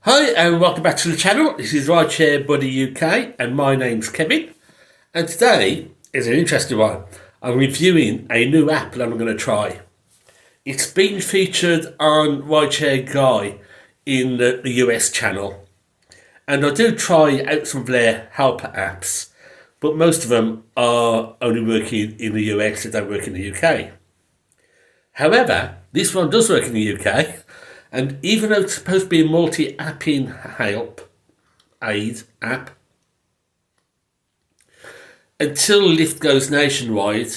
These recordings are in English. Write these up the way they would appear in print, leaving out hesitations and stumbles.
Hi and welcome back to the channel. This is Rideshare Buddy UK and my name's Kevin. And today is an interesting one. I'm reviewing a new app that I'm going to try. It's been featured on Rideshare Guy in the US channel. And I do try out some of their helper apps, but most of them are only working in the US, they don't work in the UK. However, this one does work in the UK, and even though it's supposed to be a multi-apping aid app, until Lyft goes nationwide,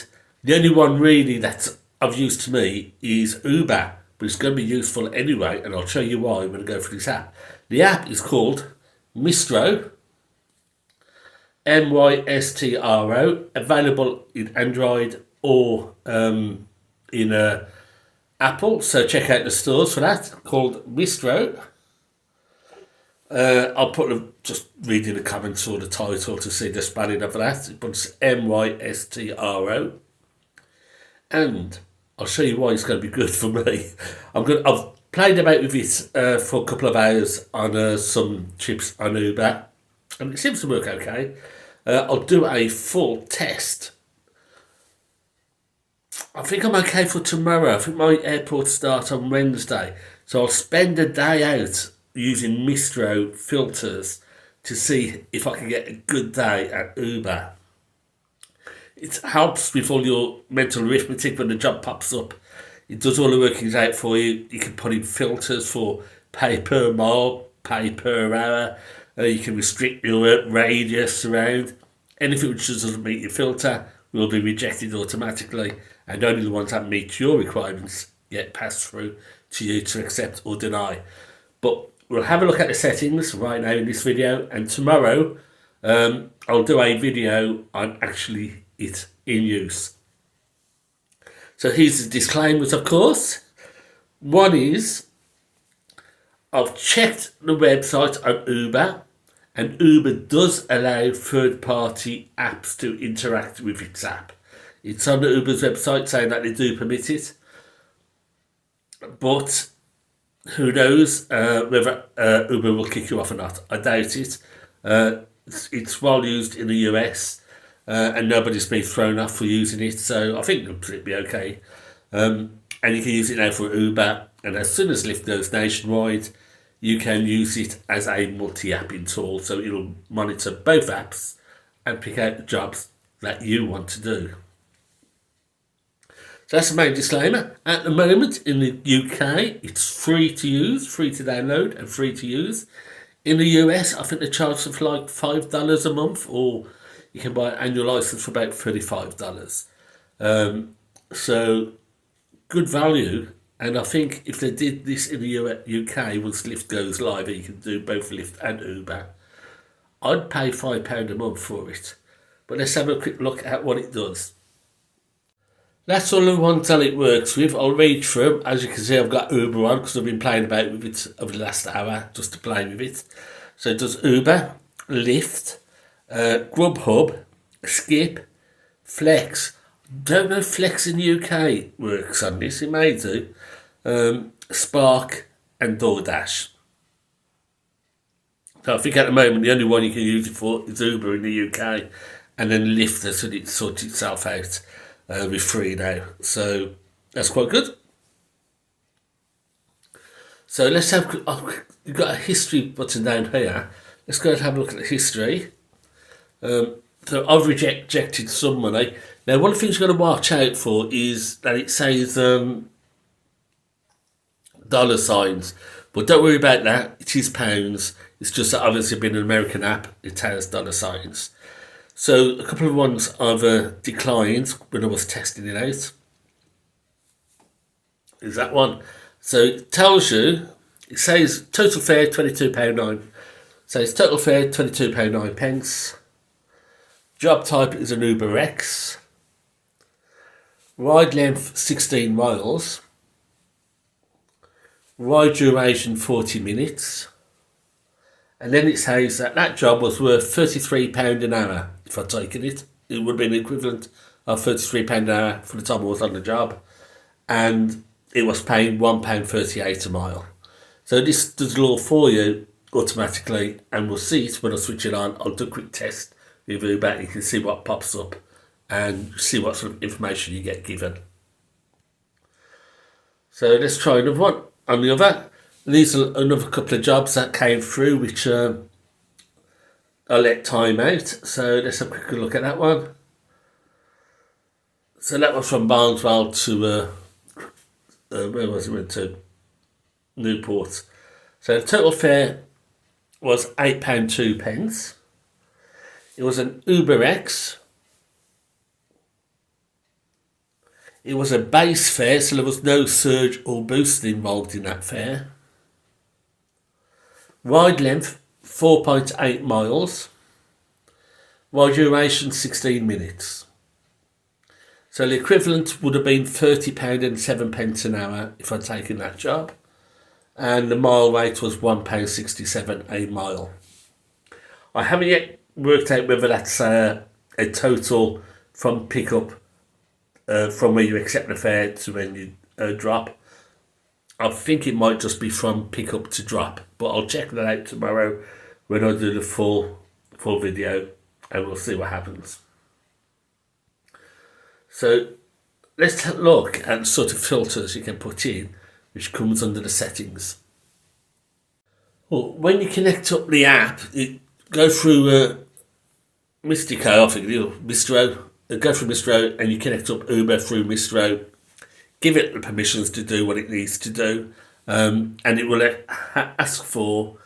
the only one really that's of use to me is Uber, but it's going to be useful anyway, and I'll show you why when I go through this app. The app is called Mystro, Mystro, available in Android or in Apple, so check out the stores for that, called Mystro. I'll just read in the comments or the title to see the spelling of that, but it's Mystro. And I'll show you why it's going to be good for me. I've played about with it for a couple of hours on some trips on Uber, and it seems to work okay. I'll do a full test. I think I'm okay for tomorrow. I think my airport starts on Wednesday, so I'll spend a day out using Mystro filters to see if I can get a good day at Uber. It helps with all your mental arithmetic when the job pops up. It does all the workings out for you. You can put in filters for pay per mile, pay per hour. You can restrict your radius around. Anything which doesn't meet your filter will be rejected automatically, and only the ones that meet your requirements get passed through to you to accept or deny. But we'll have a look at the settings right now in this video, and tomorrow I'll do a video on actually it in use. So here's the disclaimers, of course. One is, I've checked the website on Uber, and Uber does allow third-party apps to interact with its app. It's on the Uber's website saying that they do permit it, but who knows whether Uber will kick you off or not. I doubt it. It's well used in the US, and nobody's been thrown off for using it, so I think it'll be okay. And you can use it now for Uber, and as soon as Lyft goes nationwide, you can use it as a multi-apping tool, so it'll monitor both apps and pick out the jobs that you want to do. So that's the main disclaimer. At the moment in the UK, it's free to use, free to download and free to use. In the US, I think they charge for like $5 a month, or you can buy an annual license for about $35. So good value. And I think if they did this in the UK, once Lyft goes live, you can do both Lyft and Uber, I'd pay £5 a month for it. But let's have a quick look at what it does. That's all the ones that it works with. I'll read through them. As you can see, I've got Uber on because I've been playing about with it over the last hour just to play with it. So it does Uber, Lyft, Grubhub, Skip, Flex. Don't know if Flex in the UK works on this. It may do. Spark and DoorDash. So I think at the moment the only one you can use it for is Uber in the UK, and then Lyft has sorted itself out with free now. So that's quite good. So let's have, you've got a history button down here. Let's go and have a look at the history. So I've rejected some money. Now one of the things you've got to watch out for is that it says dollar signs, but don't worry about that, it is pounds. It's just that obviously being an American app, it has dollar signs. So a couple of ones I've declined when I was testing it out. Is that one. So it tells you, it says total fare £22.9. So it's total fare £22.9. Job type is an Uber X. Ride length 16 miles. Ride duration 40 minutes. And then it says that that job was worth £33 an hour. If I'd taken it, it would have been the equivalent of £33 an hour for the time I was on the job. And it was paying £1.38 a mile. So this does it all for you automatically, and we'll see it when I switch it on. I'll do a quick test with Uber. You can see what pops up and see what sort of information you get given. So let's try another one on the other. These are another couple of jobs that came through, which I let time out. So let's have a quick look at that one. So that was from Barnesville to, where was it went to? Newport. So the total fare was £8.02. It was an Uber X. It was a base fare, so there was no surge or boost involved in that fare. Ride length 4.8 miles. Ride duration 16 minutes. So the equivalent would have been £30.07 an hour if I'd taken that job. And the mile rate was £1.67 a mile. I haven't yet worked out whether that's a total from pickup, from where you accept the fare to when you drop. I think it might just be from pickup to drop, but I'll check that out tomorrow when I do the full video, and we'll see what happens. So let's have a look at the sort of filters you can put in, which comes under the settings. Well, when you connect up the app, you go through Mystro, I think, Mystro. Go through Mystro and you connect up Uber through Mystro. Give it the permissions to do what it needs to do, and it will ask for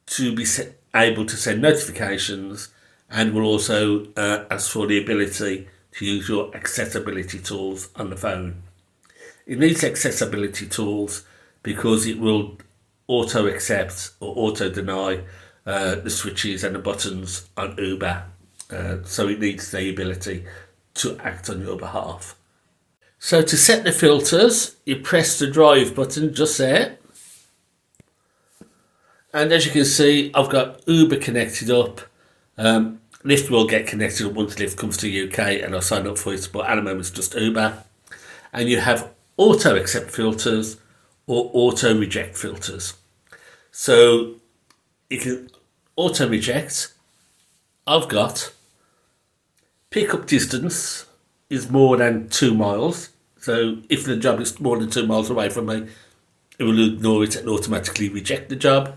to be able to send notifications, and will also ask for the ability to use your accessibility tools on the phone. It needs accessibility tools because it will auto accept or auto deny the switches and the buttons on Uber, so it needs the ability to act on your behalf. So to set the filters, you press the drive button just there. And as you can see, I've got Uber connected up. Lyft will get connected up once Lyft comes to UK and I sign up for it, but at the moment it's just Uber. And you have auto accept filters or auto reject filters. So you can auto reject. I've got pickup distance is more than 2 miles. So if the job is more than 2 miles away from me, it will ignore it and automatically reject the job.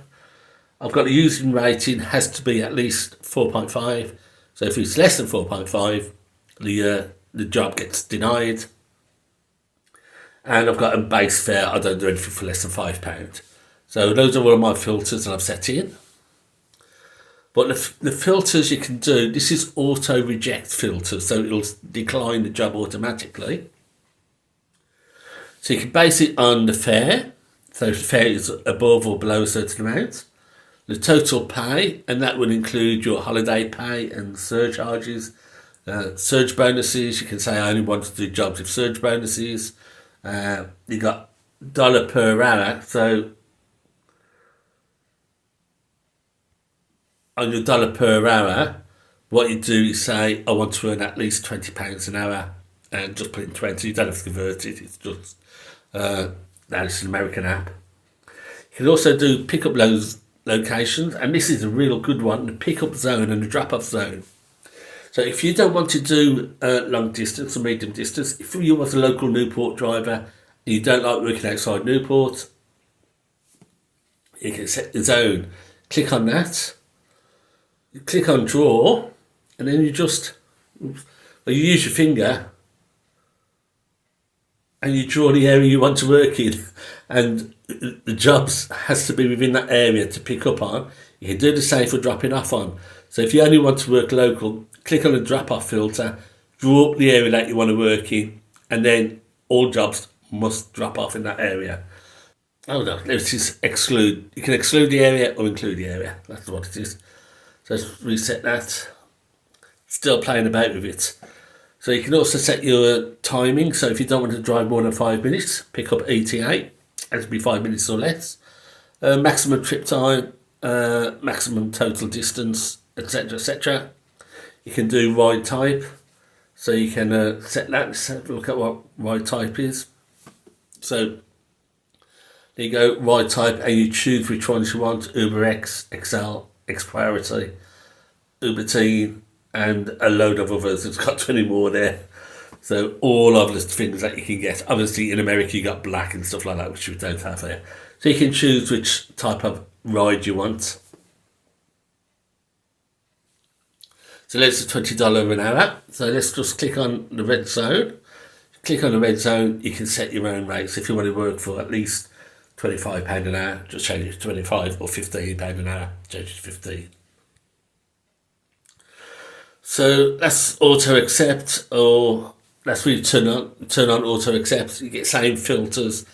I've got the using rating has to be at least 4.5. So if it's less than 4.5, the job gets denied. And I've got a base fare. I don't do anything for less than £5. So those are all of my filters that I've set in. But the filters you can do, this is auto reject filter, so it'll decline the job automatically. So you can base it on the fare, so if the fare is above or below a certain amount, the total pay, and that would include your holiday pay and surcharges, surge bonuses. You can say I only want to do jobs with surge bonuses. You got dollar per hour, so on your dollar per hour, what you do is say, I want to earn at least £20 an hour, and just put in 20. You don't have to convert it. It's just, it's an American app. You can also do pickup locations, and this is a real good one, the pickup zone and the drop-off zone. So if you don't want to do long distance or medium distance, if you was a local Newport driver and you don't like working outside Newport, you can set the zone. Click on that. You click on draw, and then you use your finger and you draw the area you want to work in, and the jobs has to be within that area to pick up on. You can do the same for dropping off on. So if you only want to work local, click on the drop off filter, draw up the area that you want to work in, and then all jobs must drop off in that area. Oh no, let's just exclude. You can exclude the area or include the area. That's what it is. So let's reset that. Still playing about with it. So you can also set your timing. So if you don't want to drive more than 5 minutes, pick up ETA. It has to be 5 minutes or less. Maximum trip time, maximum total distance, etc., etc. You can do ride type. So you can set that. Let's have a look at what ride type is. So There you go, ride type, and you choose which ones you want: Uber X, XL, X Priority, Uber Teen, and a load of others. It's got 20 more there. So all of the things that you can get. Obviously in America you got black and stuff like that, which we don't have here. So you can choose which type of ride you want. So there's the $20 an hour. So let's just click on the red zone. Click on the red zone, you can set your own rates. If you want to work for at least £25 an hour, just change it to 25, or £15 an hour, change it to 15. So that's auto accept, or that's where you turn on auto accept. You get same filters,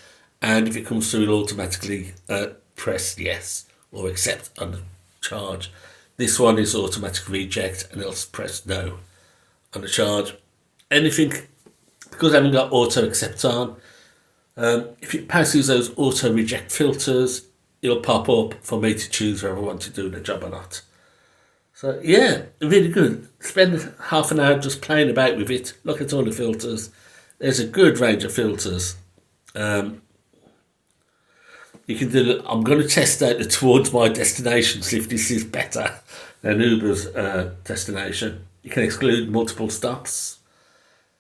and if it comes through, it'll automatically press yes or accept on the charge. This one is automatic reject, and it'll press no on the charge. Anything, because I haven't got auto accept on, if it passes those auto reject filters, it'll pop up for me to choose whether I want to do the job or not. So yeah, really good. Spend half an hour just playing about with it. Look at all the filters. There's a good range of filters. You can do. I'm going to test out the towards my destination, see if this is better than Uber's destination. You can exclude multiple stops,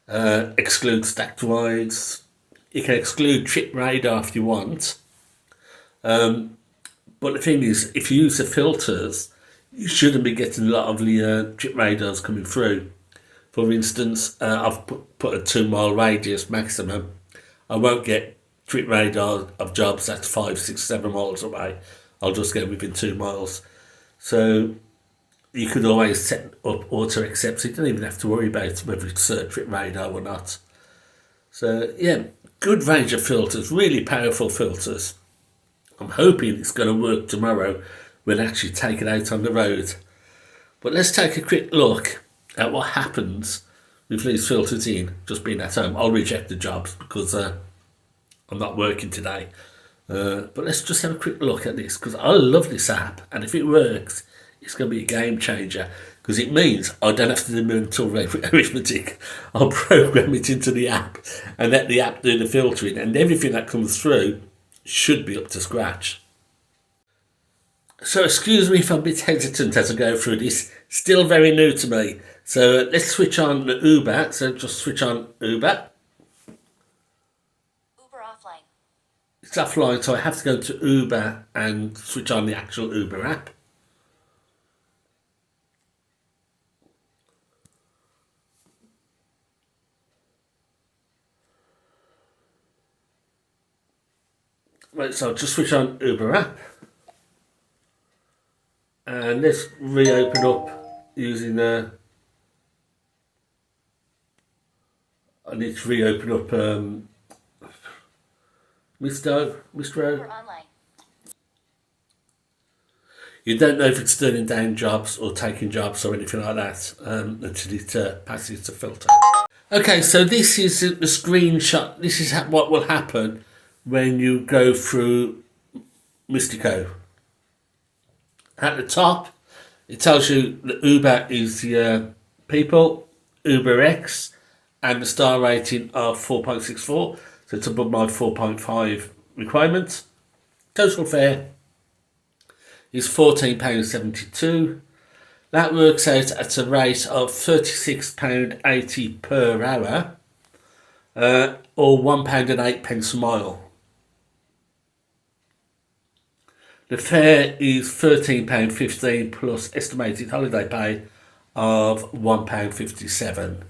exclude stacked rides. You can exclude trip radar if you want. But the thing is, if you use the filters, you shouldn't be getting a lot of the trip radars coming through. For instance, I've put a 2 mile radius maximum. I won't get trip radar of jobs that's 5, 6, 7 miles away. I'll just go within 2 miles. So you could always set up auto accept. So you don't even have to worry about whether it's trip radar or not. So yeah, good range of filters, really powerful filters. I'm hoping it's going to work tomorrow. We'll actually take it out on the road. But let's take a quick look at what happens with these filters in, just being at home. I'll reject the jobs because I'm not working today. But let's just have a quick look at this, because I love this app, and if it works, it's going to be a game changer, because it means I don't have to do mental arithmetic. I'll program it into the app and let the app do the filtering, and everything that comes through should be up to scratch. So excuse me if I'm a bit hesitant as I go through this, still very new to me. So let's switch on the Uber, so just switch on Uber. Uber offline. It's offline, so I have to go to Uber and switch on the actual Uber app. Right, so I'll just switch on Uber app. And let's reopen up using I need to reopen up Mystro. Uber online. You don't know if it's turning down jobs or taking jobs or anything like that until it passes the filter. Okay, so this is the screenshot. This is what will happen when you go through Mystro. At the top, it tells you that Uber is the people, Uber X, and the star rating of 4.64. So it's above my 4.5 requirement. Total fare is £14.72. That works out at a rate of £36.80 per hour, or £1.08 a mile. The fare is £13.15 plus estimated holiday pay of £1.57.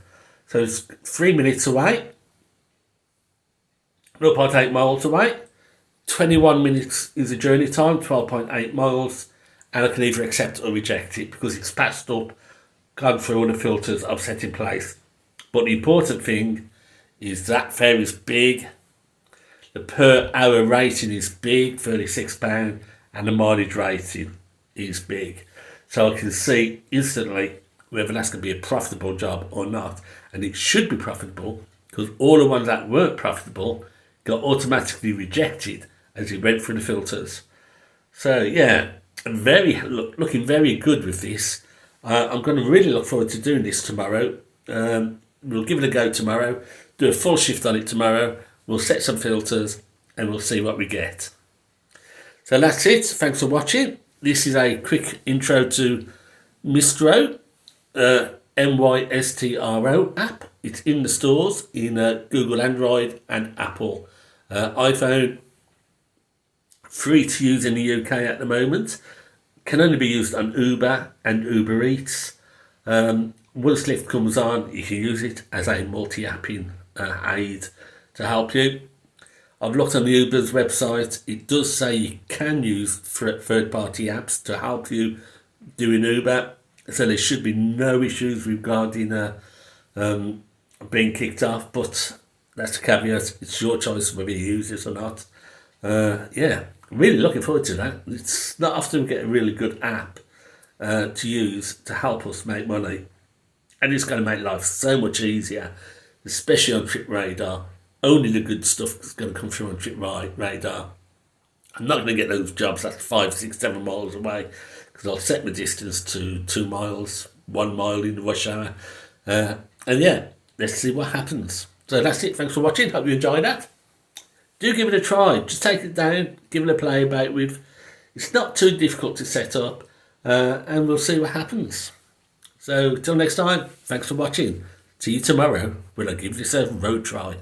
So it's 3 minutes away, 0.8 miles away. 21 minutes is the journey time, 12.8 miles, and I can either accept or reject it because it's passed up, gone through all the filters I've set in place. But the important thing is that fare is big, the per hour rating is big, £36, and the mileage rating is big. So I can see instantly whether that's going to be a profitable job or not. And it should be profitable, because all the ones that weren't profitable got automatically rejected as it went through the filters. So yeah, I'm looking very good with this. I'm going to really look forward to doing this tomorrow. We'll give it a go tomorrow, do a full shift on it tomorrow. We'll set some filters and we'll see what we get. So that's it. Thanks for watching. This is a quick intro to Mystro, Mystro app. It's in the stores in Google Android and Apple iPhone. Free to use in the UK at the moment. Can only be used on Uber and Uber Eats. Once Lyft comes on, you can use it as a multi-apping aid to help you. I've looked on the Uber's website. It does say you can use third-party apps to help you doing Uber, so there should be no issues regarding being kicked off, but that's a caveat. It's your choice whether you use it or not. Yeah, really looking forward to that. It's not often we get a really good app to use to help us make money, and it's going to make life so much easier, especially on Trip Radar. Only the good stuff is going to come through on Trip Radar. I'm not going to get those jobs that's 5, 6, 7 miles away, because I'll set my distance to 2 miles, 1 mile in the rush hour. And yeah, let's see what happens. So that's it. Thanks for watching. Hope you enjoyed that. Do give it a try. Just take it down, give it a play about with. It's not too difficult to set up, and we'll see what happens. So till next time, thanks for watching. See you tomorrow when I give this a road try.